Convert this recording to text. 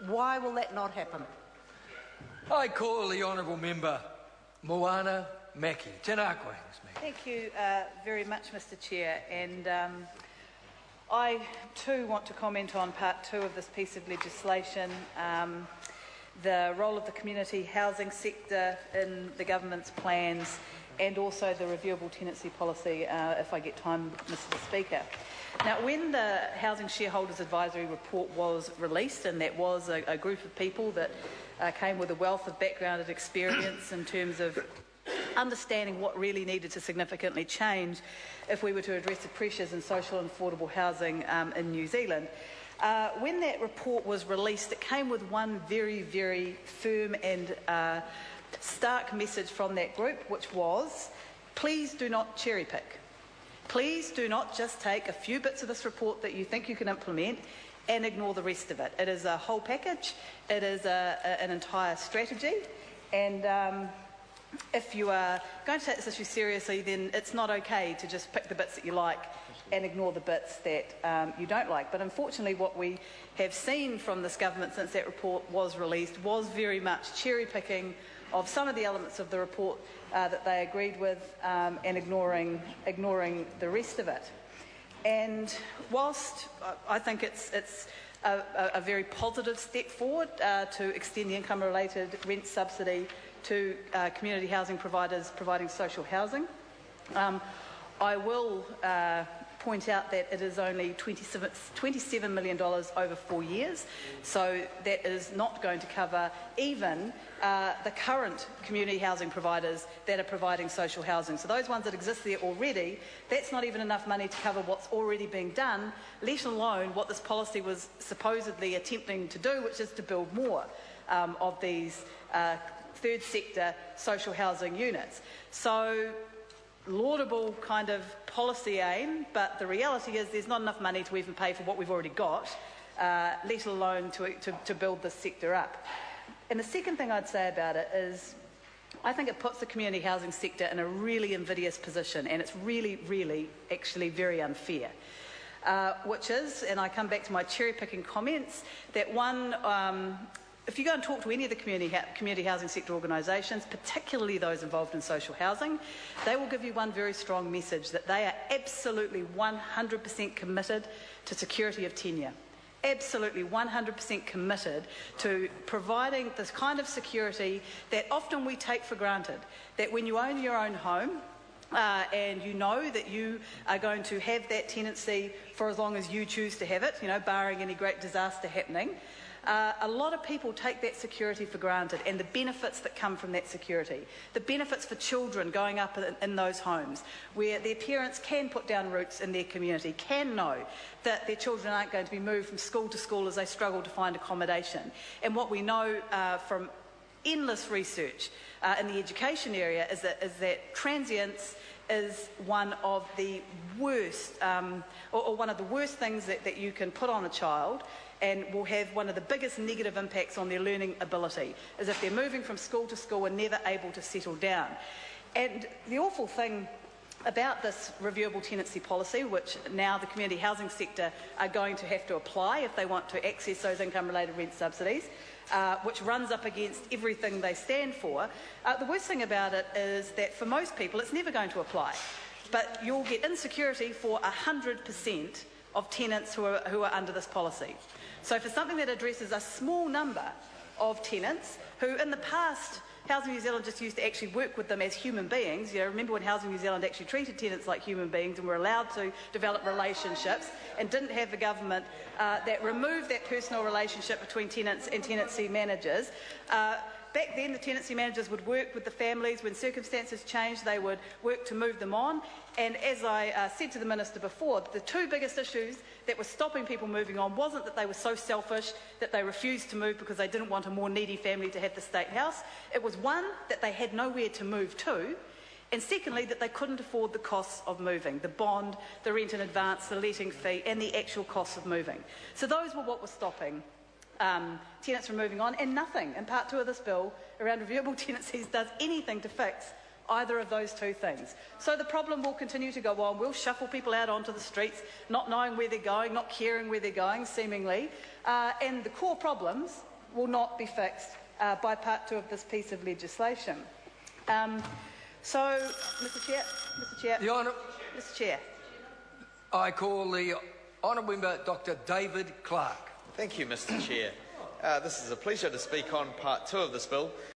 Why will that not happen? I call the honourable member Moana Maki. Tēnā koe, Ms. Maki. Thank you very much, Mr Chair. And I too want to comment on part 2 of this piece of legislation, the role of the community housing sector in the government's plans, and also the reviewable tenancy policy, if I get time, Mr Speaker. Now, when the Housing Shareholders Advisory Report was released, and that was a group of people that came with a wealth of background and experience in terms of understanding what really needed to significantly change if we were to address the pressures in social and affordable housing in New Zealand. When that report was released, it came with one very, very firm and stark message from that group, which was, please do not cherry pick. Please do not just take a few bits of this report that you think you can implement and ignore the rest of it. It is a whole package. It is an entire strategy. And if you are going to take this issue seriously, then it's not okay to just pick the bits that you like and ignore the bits that you don't like. But unfortunately, what we have seen from this government since that report was released was very much cherry-picking of some of the elements of the report that they agreed with and ignoring the rest of it. And whilst I think it's a very positive step forward to extend the income-related rent subsidy to community housing providers providing social housing, I will point out that it is only $27 million over 4 years, so that is not going to cover even the current community housing providers that are providing social housing. So those ones that exist there already, that's not even enough money to cover what's already being done, let alone what this policy was supposedly attempting to do, which is to build more of these third sector social housing units. So laudable kind of policy aim, but the reality is there's not enough money to even pay for what we've already got, let alone to build this sector up. And the second thing I'd say about it is I think it puts the community housing sector in a really invidious position, and it's really, really actually very unfair. Which is, and I come back to my cherry-picking comments, that one, if you go and talk to any of the community housing sector organisations, particularly those involved in social housing, they will give you one very strong message, that they are absolutely 100% committed to security of tenure. Absolutely 100% committed to providing this kind of security that often we take for granted, that when you own your own home, and you know that you are going to have that tenancy for as long as you choose to have it, you know, barring any great disaster happening. A lot of people take that security for granted, and the benefits that come from that security, the benefits for children growing up in those homes where their parents can put down roots in their community, can know that their children aren't going to be moved from school to school as they struggle to find accommodation. And what we know from endless research in the education area is that transience is one of the worst, or one of the worst things that you can put on a child, and will have one of the biggest negative impacts on their learning ability, is if they're moving from school to school and never able to settle down. And the awful thing about this reviewable tenancy policy, which now the community housing sector are going to have to apply if they want to access those income-related rent subsidies, which runs up against everything they stand for, the worst thing about it is that for most people it's never going to apply. But you'll get insecurity for 100% of tenants who are under this policy. So for something that addresses a small number of tenants who in the past Housing New Zealand just used to actually work with them as human beings. You know, remember when Housing New Zealand actually treated tenants like human beings and were allowed to develop relationships and didn't have a government that removed that personal relationship between tenants and tenancy managers. Back then, the tenancy managers would work with the families. When circumstances changed, they would work to move them on. And as I said to the Minister before, the two biggest issues that were stopping people moving on wasn't that they were so selfish that they refused to move because they didn't want a more needy family to have the state house. It was one, that they had nowhere to move to, and secondly, that they couldn't afford the costs of moving, the bond, the rent in advance, the letting fee, and the actual costs of moving. So those were what was stopping tenants from moving on, and nothing in Part 2 of this bill around reviewable tenancies does anything to fix either of those two things. So the problem will continue to go on. We'll shuffle people out onto the streets, not knowing where they're going, not caring where they're going, seemingly, and the core problems will not be fixed by part 2 of this piece of legislation. So, Mr Chair, Mr Chair. I call the Honourable Member Dr David Clark. Thank you, Mr Chair. This is a pleasure to speak on part 2 of this bill.